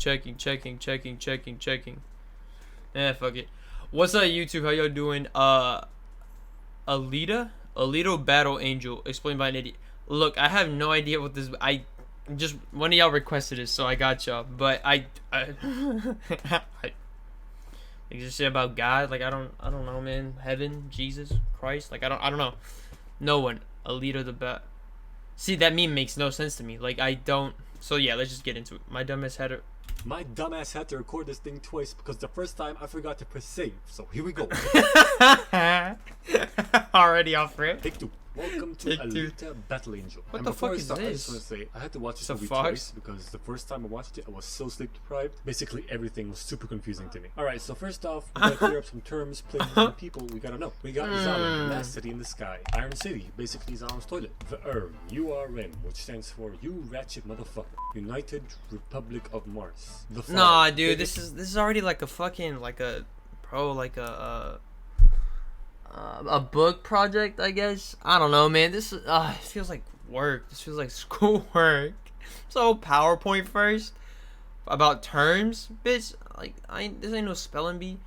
Eh, fuck it. What's up, YouTube? How y'all doing? Alita Battle Angel, explained by an idiot. Look, I have no idea what this. I just one of y'all requested it, so I got y'all. But I like just shit about God. Like I don't know, man. Heaven, Jesus, Christ. Like I don't know. No one. Alita the Bat. See, that meme makes no sense to me. Like I don't. So yeah, let's just get into it. My dumbass had to record this thing twice because the first time I forgot to press save. So here we go. Already off rip. Take two. Welcome to Alita Battle Angel. What the fuck is this? I just want to say, I had to watch this movie twice because the first time I watched it, I was so sleep deprived. Basically, everything was super confusing to me. Alright, so first off, we gotta clear up some terms, places, and people we gotta know. We got Zalem, last city in the sky. Iron City, basically Zalem's toilet. The URM, which stands for You Ratchet Motherfucker. United Republic of Mars. The Fall. Nah, dude, this is already like a fucking a book project, I guess. I don't know, man. This it feels like work. This feels like school work. So PowerPoint first about terms, bitch. Like this ain't no spelling bee.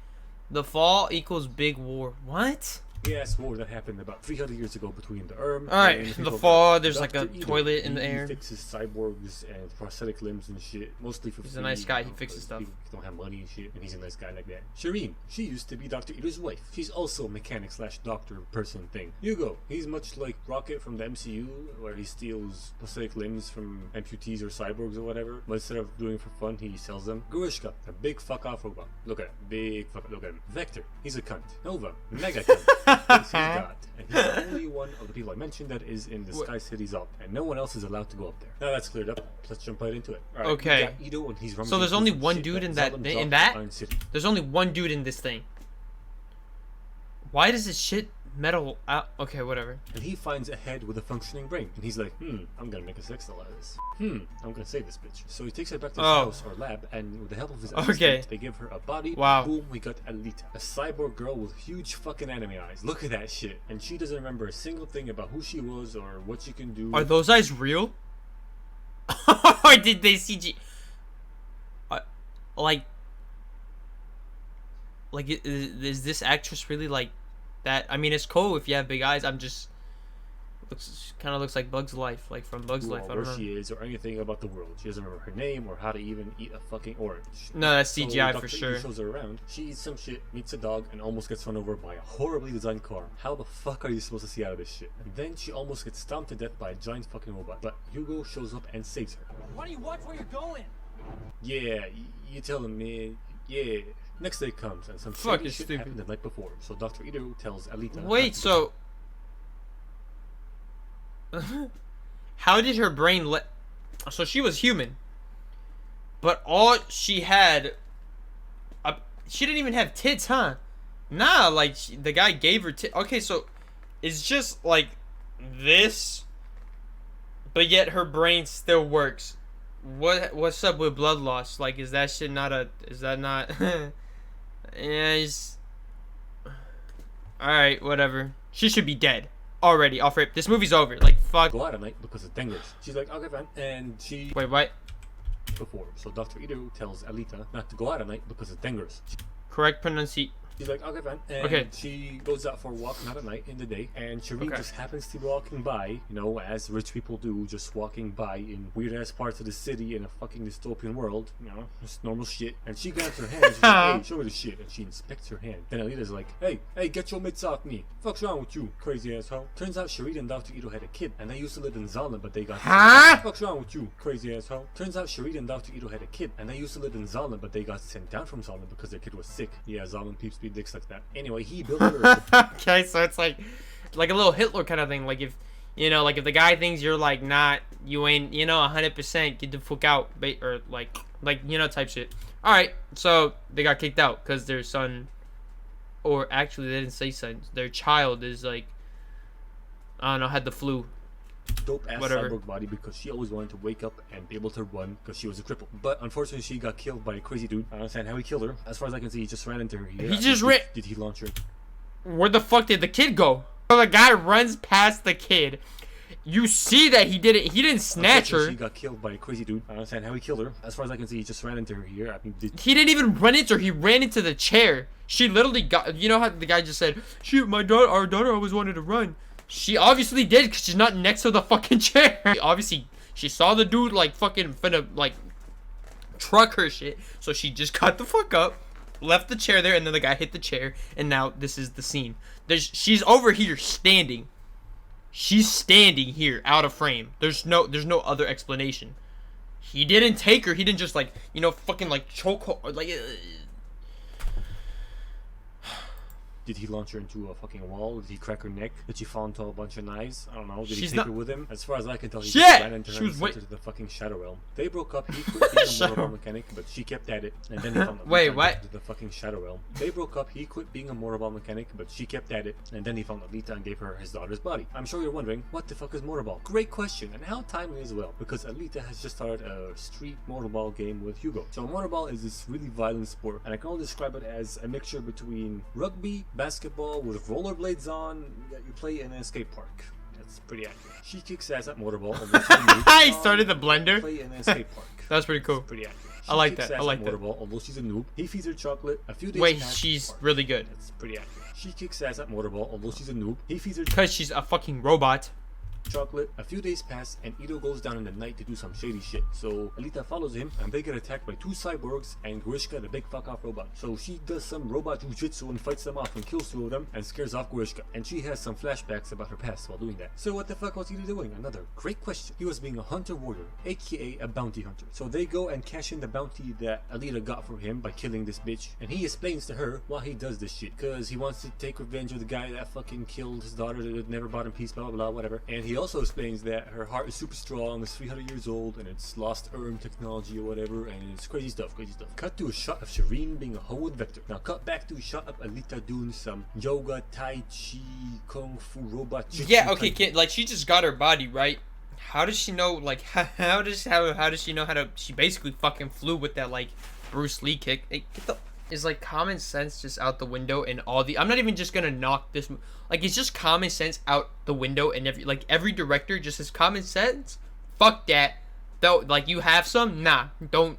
The fall equals big war. What? Yes, war that happened about 300 years ago between the Alright, the fall, there's like a toilet in the air. He fixes cyborgs and prosthetic limbs and shit, mostly for free. He's a nice guy, he fixes stuff. People don't have money and shit, and he's a nice guy like that. Shireen, she used to be Dr. Ito's wife. She's also a mechanic / doctor person thing. Hugo, he's much like Rocket from the MCU, where he steals prosthetic limbs from amputees or cyborgs or whatever, but instead of doing it for fun, he sells them. Grishka, a big fuck off robot. Look at him. Big fuck, look at him. Vector, he's a cunt. Nova, mega cunt. He's God, and he's the only one of the people I mentioned that is in the Sky City's up, and no one else is allowed to go up there. Now that's cleared up. Let's jump right into it. All right, okay. Ito, and he's so there's only one dude in that. There's only one dude in this thing. Why does this shit metal out? Okay, whatever. And he finds a head with a functioning brain, and he's like, I'm gonna make a sex doll out of this. I'm gonna save this bitch. So he takes her back to his house or lab, and with the help of his assistant, they give her a body. Wow. Boom, we got Alita, a cyborg girl with huge fucking anime eyes. Look at that shit. And she doesn't remember a single thing about who she was or what she can do. Are those eyes real? Or did they CG? Is this actress really like that? I mean, it's cool if you have big eyes. I'm just kind of looks like Bug's Life, like from Bug's Life. I don't know where she is or anything about the world. She doesn't remember her name or how to even eat a fucking orange. No, that's CGI so for Dr. sure. Shows her around. She eats some shit, meets a dog, and almost gets run over by a horribly designed car. How the fuck are you supposed to see out of this shit? And then she almost gets stomped to death by a giant fucking robot. But Hugo shows up and saves her. Why don't you watch where you're going? Yeah, you tell him, man. Yeah. Next day comes and some shit happened the night before. So Dr. Ito tells Alita. Wait, so how did her brain so she was human, but all she had, she didn't even have tits, huh? Nah, like the guy gave her tits. Okay, so it's just like this, but yet her brain still works. What's up with blood loss? Like, is that shit not a? Is that not? Yeah, alright, whatever. She should be dead already. Off rip. This movie's over. Like, fuck. Go out at night because of dangers. She's like, okay, fine. And she. Wait, what? Before. So Dr. Ito tells Alita not to go out at night because of dangers. Correct pronunciation. She's like, okay, fine. And she goes out for a walk, not at night, in the day. And Shireen just happens to be walking by, you know, as rich people do, just walking by in weird-ass parts of the city in a fucking dystopian world. You know, just normal shit. And she grabs her hand and she's like, hey, show her the shit. And she inspects her hand. Then Alita's like, hey, get your mitts off me. Fuck's wrong with you, crazy asshole? Turns out Shireen and Dr. Ito had a kid, and they used to live in Zalem, but they got Fuck's wrong with you, crazy asshole? Turns out Shireen and Dr. Ito had a kid, and they used to live in Zalem, but they got sent down from Zalem because their kid was sick. Yeah, Zalem peeps be dicks like that. Anyway, he built her. Okay, so it's like a little Hitler kind of thing. Like if you know, like if the guy thinks you're like not, you ain't, you know, 100%, get the fuck out, or like you know, type shit. All right, so they got kicked out because their son, or actually they didn't say son, their child is like, I don't know, had the flu. Dope ass cyborg body because she always wanted to wake up and be able to run because she was a cripple. But unfortunately, she got killed by a crazy dude. I don't understand how he killed her. As far as I can see, he just ran into her. He just ran. Did he launch her? Where the fuck did the kid go? So the guy runs past the kid, You see that he didn't. He didn't snatch her. She got killed by a crazy dude. I don't understand how he killed her. As far as I can see, he just ran into her here. I mean, he didn't even run into her. He ran into the chair. She literally got. You know how the guy just said, "Shoot, our daughter always wanted to run." She obviously did because she's not next to the fucking chair. Obviously, she saw the dude like fucking finna like truck her shit. So she just got the fuck up, left the chair there, and then the guy hit the chair. And now this is the scene. She's over here standing. She's standing here out of frame. There's no other explanation. He didn't take her. He didn't just like, you know, fucking like choke her, like. Did he launch her into a fucking wall? Did he crack her neck? Did she fall into a bunch of knives? I don't know. Did he take her with him? As far as I can tell, he just ran into her and sent her to the fucking Shadow Realm. They broke up. He quit being a mortal mechanic, but she kept at it. And then he found Alita and took her to the fucking Shadow Realm. They broke up. He quit being a mortal mechanic, but she kept at it. And then he found Alita and gave her his daughter's body. I'm sure you're wondering, what the fuck is Motorball? Great question, and how timely as well, because Alita has just started a street Motorball game with Hugo. So Motorball is this really violent sport, and I can only describe it as a mixture between rugby, basketball with rollerblades on that you play in a skate park. That's pretty accurate. She kicks ass at Motorball. I started the blender. Play in a skate park. That's pretty cool. That's pretty accurate. I like that. I like that. Motorball, although she's a noob. He feeds her chocolate. A few days Wait, she's really good. That's pretty accurate. She kicks ass at Motorball, although she's a noob. He feeds her because she's a fucking robot. Chocolate. A few days pass and Ito goes down in the night to do some shady shit. So Alita follows him and they get attacked by two cyborgs and Grishka, the big fuck off robot. So she does some robot jujitsu and fights them off and kills two of them and scares off Grishka. And she has some flashbacks about her past while doing that. So what the fuck was Ito doing? Another great question. He was being a hunter warrior, aka a bounty hunter. So they go and cash in the bounty that Alita got from him by killing this bitch. And he explains to her why he does this shit. Cause he wants to take revenge of the guy that fucking killed his daughter that never brought him peace, blah blah blah, whatever. And he also explains that her heart is super strong, it's 300 years old, and it's lost technology or whatever, and it's crazy stuff, crazy stuff. Cut to a shot of Shireen being a hoe with Vector. Now cut back to a shot of Alita doing some yoga, tai chi, kung fu, robot. Yeah, okay, like she just got her body right. How does she know? Like how does she know how to? She basically fucking flew with that like Bruce Lee kick. Hey, is like common sense just out the window and all the. I'm not even just gonna knock this. Like it's just common sense out the window and every director just has common sense. Fuck that. Though like you have some, nah, don't.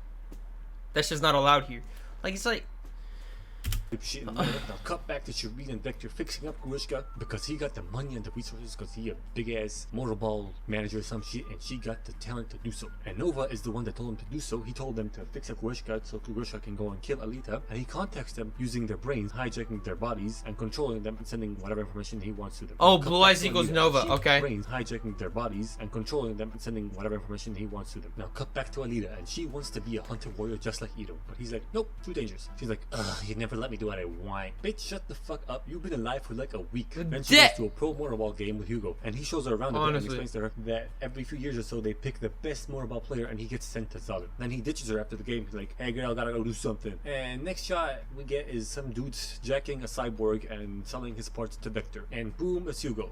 That's just not allowed here. Like it's like. Shit now cut back to Shireen and Vector fixing up Grishka because he got the money and the resources because he a big ass motorball manager or some shit and she got the talent to do so. And Nova is the one that told him to do so. He told them to fix up Grishka so Grishka can go and kill Alita, and he contacts them using their brains, hijacking their bodies and controlling them and sending whatever information he wants to them. Oh, Blue Eyes equals Nova, okay. Brains hijacking their bodies and controlling them and sending whatever information he wants to them. Now cut back to Alita and she wants to be a hunter warrior just like Ito, but he's like, nope, too dangerous. She's like, he'd never let me do what I want. Bitch, shut the fuck up. You've been alive for like a week. Then she goes to a pro motorball game with Hugo, and he shows her around a bit and explains to her that every few years or so they pick the best motorball player and he gets sent to Southern. Then he ditches her after the game. He's like, hey girl, gotta go do something. And next shot we get is some dudes jacking a cyborg and selling his parts to Vector. And boom, it's Hugo.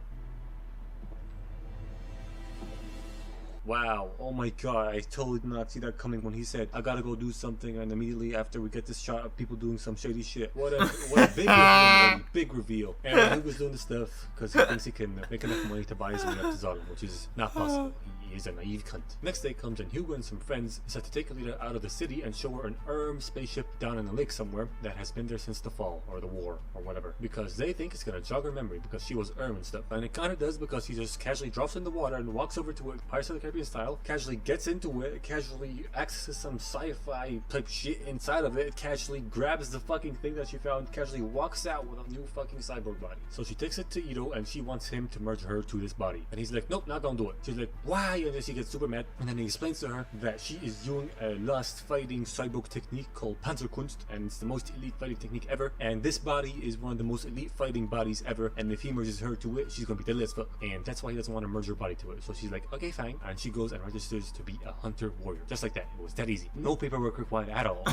Wow, oh my god, I totally did not see that coming when he said, I gotta go do something, and immediately after we get this shot of people doing some shady shit. What a big reveal, big reveal. And he was doing this stuff because he thinks he can make enough money to buy his way up to Zodom, which is not possible. He's a naive cunt. Next day comes and Hugo and some friends decide to take Alita out of the city and show her an spaceship down in the lake somewhere that has been there since the fall or the war or whatever, because they think it's gonna jog her memory because she was and stuff. And it kinda does because he just casually drops in the water and walks over to it, Pirates of the Caribbean style, casually gets into it, casually accesses some sci-fi type shit inside of it, casually grabs the fucking thing that she found, casually walks out with a new fucking cyborg body. So she takes it to Ito and she wants him to merge her to this body. And he's like, nope, not gonna do it. She's like, why? And then she gets super mad, and then he explains to her that she is doing a last fighting cyborg technique called Panzerkunst, and it's the most elite fighting technique ever, and this body is one of the most elite fighting bodies ever, and if he merges her to it, she's gonna be deadly as fuck, and that's why he doesn't want to merge her body to it. So she's like, okay, fine, and she goes and registers to be a hunter warrior, just like that. It was that easy, no paperwork required at all.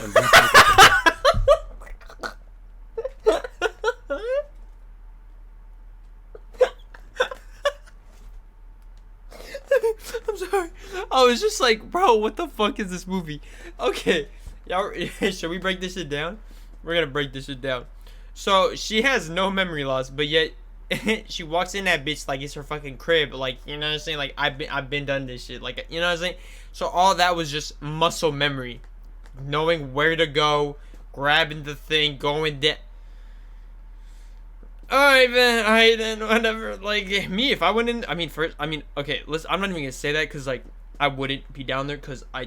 I'm sorry. I was just like, bro, what the fuck is this movie? Okay, y'all, should we break this shit down? We're gonna break this shit down. So she has no memory loss, but yet she walks in that bitch like it's her fucking crib. Like, you know what I'm saying? Like, I've been done this shit. Like, you know what I'm saying? So all that was just muscle memory, knowing where to go, grabbing the thing, going down. Alright then, whatever. Like, me, if I went in, okay, listen, I'm not even gonna say that, because, like, I wouldn't be down there, because I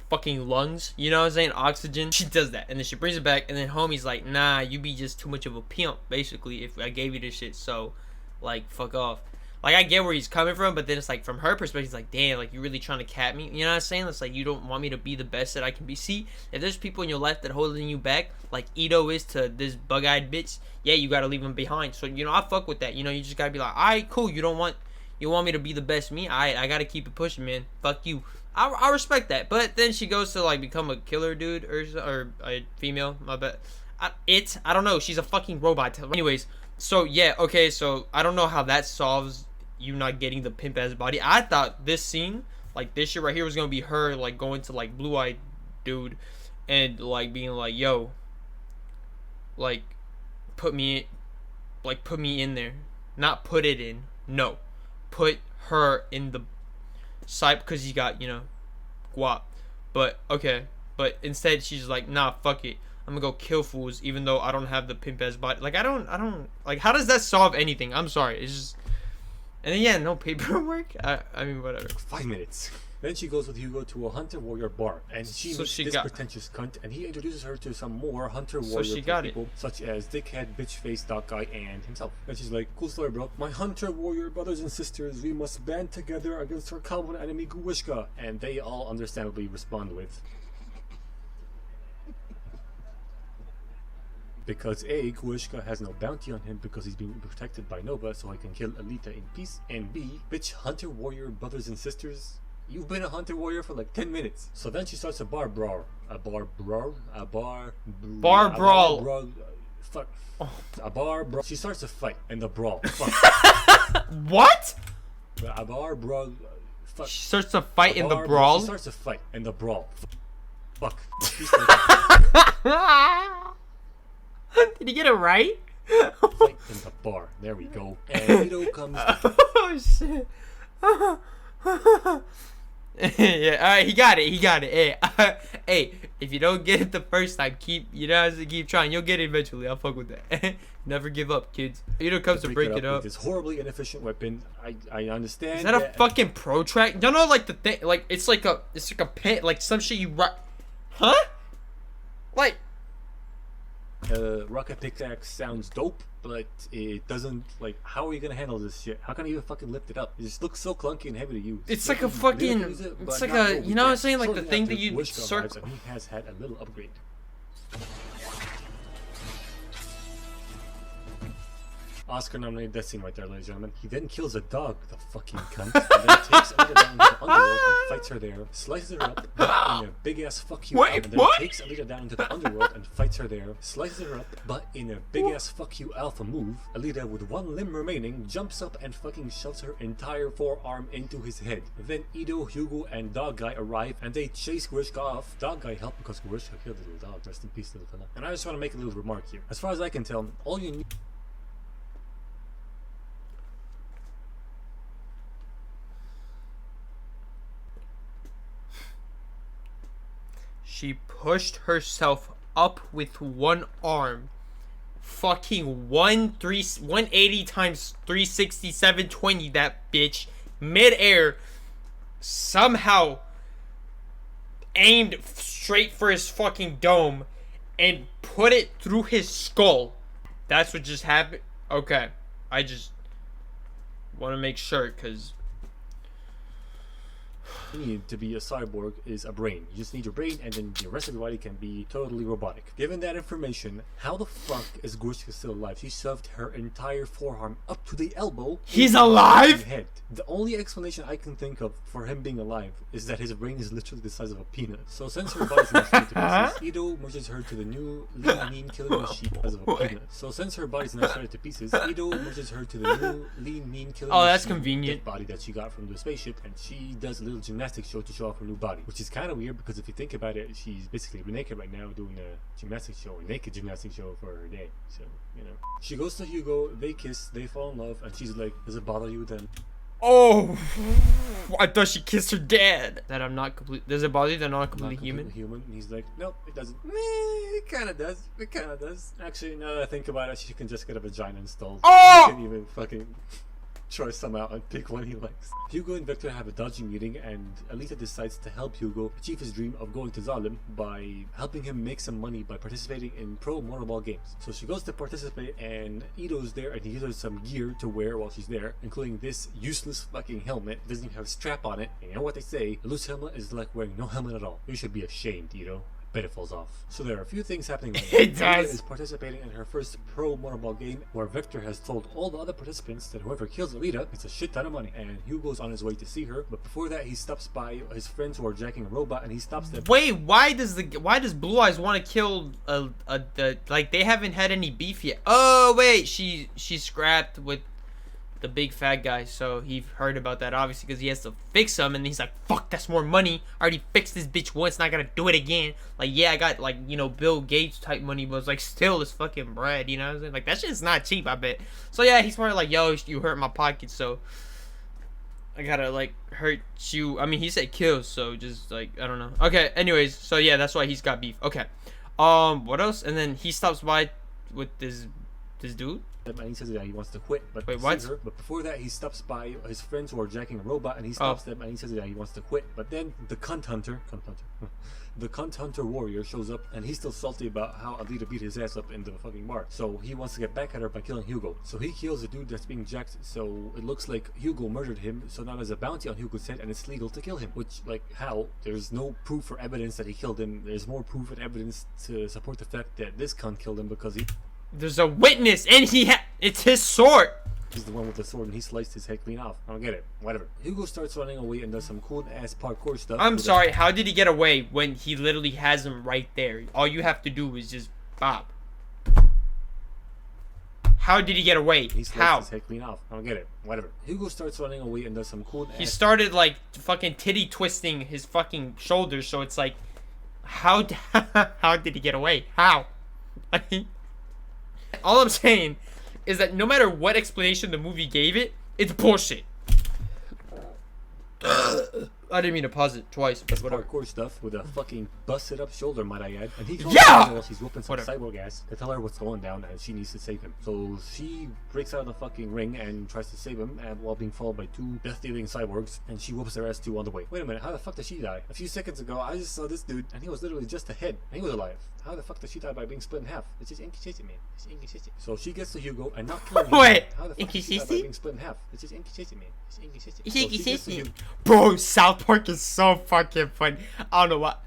fucking lungs, you know what I'm saying, oxygen. She does that, and then she brings it back, and then homie's like, nah, you be just too much of a pimp, basically, if I gave you this shit, so, like, fuck off. Like, I get where he's coming from, but then it's like, from her perspective, it's like, damn, like, you really trying to cap me? You know what I'm saying? It's like, you don't want me to be the best that I can be. See, if there's people in your life that holding you back, like Ito is to this bug-eyed bitch, yeah, you gotta leave them behind. So, you know, I fuck with that. You know, you just gotta be like, alright, cool, you want me to be the best me? Alright, I gotta keep it pushing, man. Fuck you. I respect that. But then she goes to, like, become a killer dude, or a female, my bad. I don't know, she's a fucking robot. Anyways, so, yeah, okay, so, I don't know how that solves you not getting the pimp ass body. I thought this scene, like this shit right here, was gonna be her like going to like blue-eyed dude and like being like, yo, like put me in there. Not put it in. No. Put her in the side, because you got, you know, guap. But okay. But instead she's like, nah, fuck it. I'm gonna go kill fools even though I don't have the pimp ass body. Like I don't like, how does that solve anything? I'm sorry. It's just. And then, yeah, no paperwork. I mean, whatever. 5 minutes. Then she goes with Hugo to a Hunter Warrior bar, and she meets this pretentious cunt, and he introduces her to some more Hunter Warrior people, such as dickhead, bitch face, dog guy, and himself. And she's like, cool story, bro. My Hunter Warrior brothers and sisters, we must band together against our common enemy, Guwishka. And they all understandably respond with, because A, Guwishka has no bounty on him because he's being protected by Nova so he can kill Alita in peace, and B, bitch, Hunter Warrior brothers and sisters, you've been a Hunter Warrior for like 10 minutes. So then she starts a bar brawl. She starts a fight and the brawl. Fuck. What? A bar brawl. Fuck. She starts a fight in the brawl? She starts a fight and the brawl. Fuck. Did he get it right? Fight in the bar. There we go. And Ito comes. Oh shit. Yeah, alright, he got it. Hey, if you don't get it the first time, keep trying. You'll get it eventually. I'll fuck with that. Never give up, kids. Ito comes to break it up. This horribly inefficient weapon. I understand. Is that a fucking protract? No, like the thing, like it's like a pit, like some shit you huh? Like. Rocket pickaxe sounds dope, but it doesn't, like, how are you gonna handle this shit? How can you even fucking lift it up? It just looks so clunky and heavy to use. It's like a fucking, it's like a, you know what I'm saying, like the thing that you circle. He has had a little upgrade. Oscar-nominated death scene right there, ladies and gentlemen. He then kills a dog, the fucking cunt, and then takes Alita down into the underworld and fights her there, slices her up in a big-ass fuck you alpha, and then takes Alita down into the underworld and fights her there, slices her up, but in a big-ass fuck you alpha move, Alita, with one limb remaining, jumps up and fucking shoves her entire forearm into his head. Then Ito, Hugo, and Dog Guy arrive, and they chase Guwishka off. Dog Guy helped because Guwishka killed the little dog. Rest in peace, little fella. And I just want to make a little remark here. As far as I can tell, all you need. She pushed herself up with one arm. Fucking 180 times 360, 720, that bitch. Mid-air. Somehow aimed straight for his fucking dome and put it through his skull. That's what just happened. Okay. I just want to make sure, because need to be a cyborg is a brain. You just need your brain, and then the rest of your body can be totally robotic. Given that information, how the fuck is Guwishka still alive? She shoved her entire forearm up to the elbow. He's alive? Head. The only explanation I can think of for him being alive is that his brain is literally the size of a peanut. So since her body's in a state of pieces, Ito merges her to the new lean mean killing machine as of a peanut. So since her body's now shredded to pieces, Ito merges her to the new lean mean killing machine. Oh, that's convenient. Body that she got from the spaceship, and she does a little gymnastics show to show off her new body, which is kind of weird because if you think about it, she's basically naked right now doing a gymnastics show, a naked gymnastics show for her day. So you know, she goes to Hugo, they kiss, they fall in love, and she's like, "Does it bother you then?" Oh, I thought she kissed her dad. That I'm not complete. Does it bother you that I'm not completely human? Human. And he's like, nope, it doesn't. It kind of does. It kind of does. Actually, now that I think about it, she can just get a vagina installed. Oh! She can even fucking try some out and pick one he likes. Hugo and Victor have a dodgy meeting, and Alita decides to help Hugo achieve his dream of going to Zalim by helping him make some money by participating in pro motorball games. So she goes to participate, and Ito's there, and he gives her some gear to wear while she's there, including this useless fucking helmet. It doesn't even have a strap on it. And you know what they say? A loose helmet is like wearing no helmet at all. You should be ashamed, Ito. Bet it falls off. So there are a few things happening right now. It does. Alita is participating in her first pro motorball game, where Victor has told all the other participants that whoever kills Alita gets a shit ton of money, and Hugo's on his way to see her. But before that, he stops by his friends who are jacking a robot, and he stops them. Wait, why does Blue Eyes want to kill like they haven't had any beef yet? Oh wait, she scrapped with the big fat guy, so he heard about that obviously because he has to fix him, and he's like, fuck, that's more money. I already fixed this bitch once, not gonna do it again. Like, yeah, I got like, you know, Bill Gates type money, but it's like still it's fucking bread, you know what I'm saying? Like, that shit's not cheap, I bet. So yeah, he's probably like, yo, you hurt my pocket, so I gotta like hurt you. I mean, he said kill, so just like, I don't know. Okay, anyways, so yeah, that's why he's got beef. Okay, what else? And then he stops by with this dude. And he says that he wants to quit, but wait, what? But before that, he stops by his friends who are jacking a robot, and he stops them, and he says that he wants to quit. But then the cunt hunter, the cunt hunter warrior shows up, and he's still salty about how Alita beat his ass up in the fucking bar. So he wants to get back at her by killing Hugo. So he kills the dude that's being jacked. So it looks like Hugo murdered him. So now there's a bounty on Hugo's head, and it's legal to kill him. Which, like, how? There's no proof or evidence that he killed him. There's more proof and evidence to support the fact that this cunt killed him because he. There's a witness, and it's his sword. He's the one with the sword, and he sliced his head clean off. I don't get it. Whatever. Hugo starts running away and does some cool ass parkour stuff. I'm sorry, how did he get away when he literally has him right there? All you have to do is just bop. How did he get away? He sliced his head clean off. I don't get it. Whatever. Hugo starts running away and does some cool He started like fucking titty twisting his fucking shoulders, so it's like, how did he get away? How? All I'm saying is that no matter what explanation the movie gave it, it's bullshit. I didn't mean to pause it twice, but whatever. Parkour stuff with a fucking busted up shoulder, might I add. And he calls her while she's whooping some cyborg ass to tell her what's going down, and she needs to save him. So she breaks out of the fucking ring and tries to save him, and while being followed by two death-dealing cyborgs, and she whoops their ass too on the way. Wait a minute, how the fuck did she die? A few seconds ago, I just saw this dude, and he was literally just a head, and he was alive. How the fuck did she die by being split in half? It's just inconsistent, man. It's inconsistent. So she gets to Hugo and not killing him. Wait, how the fuck did she die by being split in half? It's just inconsistent, man. It's inconsistent. It's inconsistent. Bro, South Park is so fucking fun. I don't know what.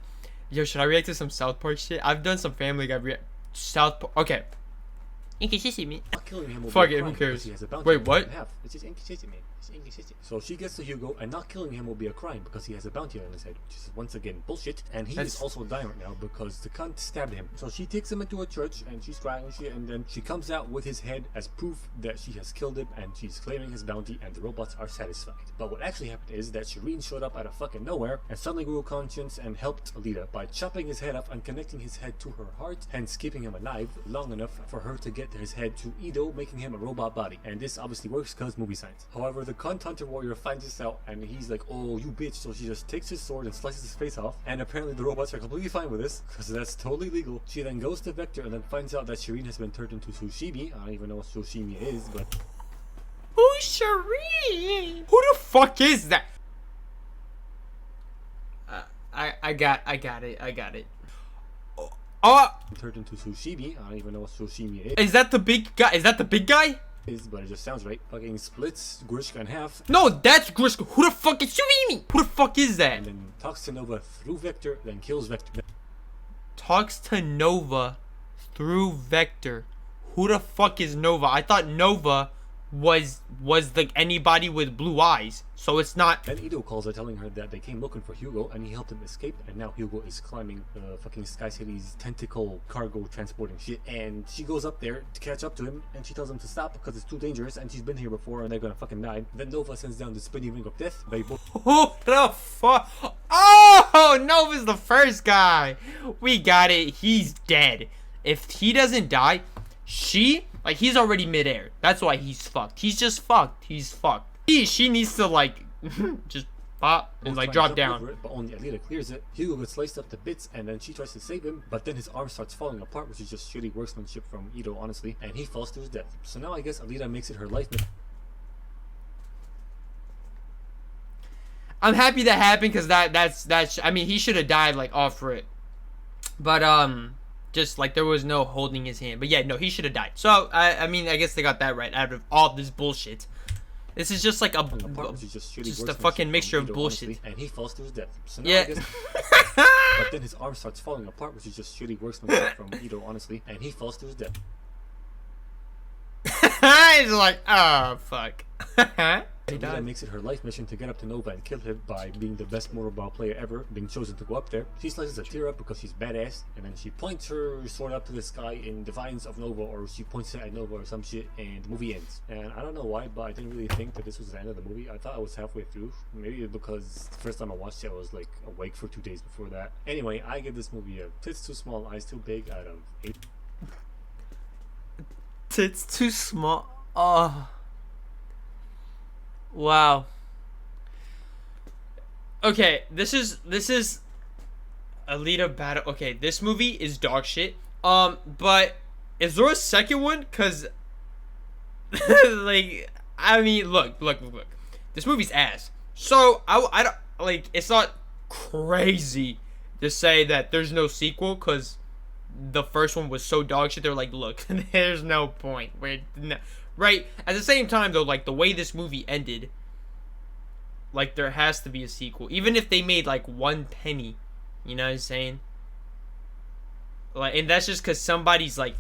Yo, should I react to some South Park shit? I've done some Family Guy South Park. Okay. Inconsistent, man. Fuck it, who cares? Wait, what? It's just inconsistent, man. It's inconsistent. So she gets to Hugo, and not killing him will be a crime because he has a bounty on his head, which is once again bullshit. And he is also dying right now because the cunt stabbed him. So she takes him into a church, and she's crying and shit, and then she comes out with his head as proof that she has killed him, and she's claiming his bounty, and the robots are satisfied. But what actually happened is that Shireen showed up out of fucking nowhere and suddenly grew a conscience and helped Alita by chopping his head off and connecting his head to her heart, hence keeping him alive long enough for her to get his head to Ito, making him a robot body. And this obviously works because movie science. However, the cunt hunter warrior finds this out, and he's like, oh, you bitch. So she just takes his sword and slices his face off, and apparently the robots are completely fine with this because that's totally legal. She then goes to Vector and then finds out that Shireen has been turned into Sushimi. I don't even know what Sushimi is, but who's Shireen? Who the fuck is that? I got it. Turned into Sushimi. I don't even know what Sushimi is. Is that the big guy? Is that the big guy? But it just sounds right. Fucking splits Grishka in half. No, that's Grishka. Who the fuck is Shireen? Who the fuck is that? And then talks to Nova through Vector, then kills Vector. Talks to Nova through Vector. Who the fuck is Nova? I thought Nova was the anybody with blue eyes. So it's not. Then Ito calls her telling her that they came looking for Hugo and he helped him escape, and now Hugo is climbing fucking Sky City's tentacle cargo transporting shit, and she goes up there to catch up to him and she tells him to stop because it's too dangerous and she's been here before and they're gonna fucking die. Then Nova sends down the spinning ring of death. They both Who the fuck? Oh, Nova's the first guy. We got it. He's dead. If he doesn't die, he's already midair. That's why he's fucked. He's just fucked. He's fucked. She needs to like just pop and like drop down. It, but only Alita clears it. Hugo gets sliced up to bits and then she tries to save him, but then his arm starts falling apart, which is just shitty workmanship from Ito, honestly, and he falls to his death. So now I guess Alita makes it her life mission. I'm happy that happened because that's I mean, he should have died like off rip. But just like there was no holding his hand. But yeah, no, he should have died. So I mean, I guess they got that right out of all this bullshit. This is just like just a fucking mixture of bullshit. Honestly, and he falls to his death. So now yeah. I guess, but then his arm starts falling apart, which is just shitty workmanship from Ito, honestly, and he falls to his death. He's like, oh fuck. Alita makes it her life mission to get up to Nova and kill him by being the best motorball player ever, being chosen to go up there. She slices a tear up because she's badass, and then she points her sword up to the sky in defiance of Nova, or she points it at Nova or some shit, and the movie ends. And I don't know why, but I didn't really think that this was the end of the movie. I thought I was halfway through. Maybe because the first time I watched it, I was like awake for 2 days before that. Anyway, I give this movie a tits too small, eyes too big out of 8. Tits too small. Oh. Wow. Okay, this is Alita Battle. Okay, this movie is dog shit. But is there a second one? Cause like, I mean, look. This movie's ass. So I don't like. It's not crazy to say that there's no sequel, cause the first one was so dog shit. They're like, look, there's no point. Right? At the same time, though, like, the way this movie ended, like, there has to be a sequel. Even if they made, like, 1 penny. You know what I'm saying? Like, and that's just because somebody's, like,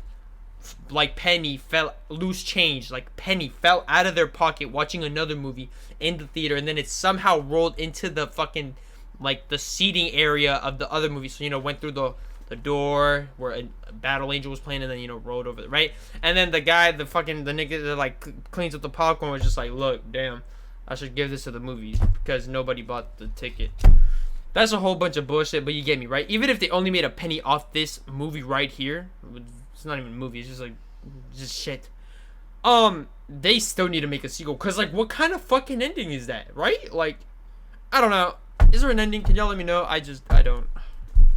penny fell, loose change. Like, penny fell out of their pocket watching another movie in the theater. And then it somehow rolled into the fucking, like, the seating area of the other movie. So, went through the door where a Battle Angel was playing, and then rolled over, right? And then the nigga that like cleans up the popcorn was just like, look, damn, I should give this to the movies because nobody bought the ticket. That's a whole bunch of bullshit, but you get me, right? Even if they only made a penny off this movie right here, it's not even a movie, it's just like just shit. They still need to make a sequel, because like, what kind of fucking ending is that, right? Like, I don't know. Is there an ending? Can y'all let me know? I don't.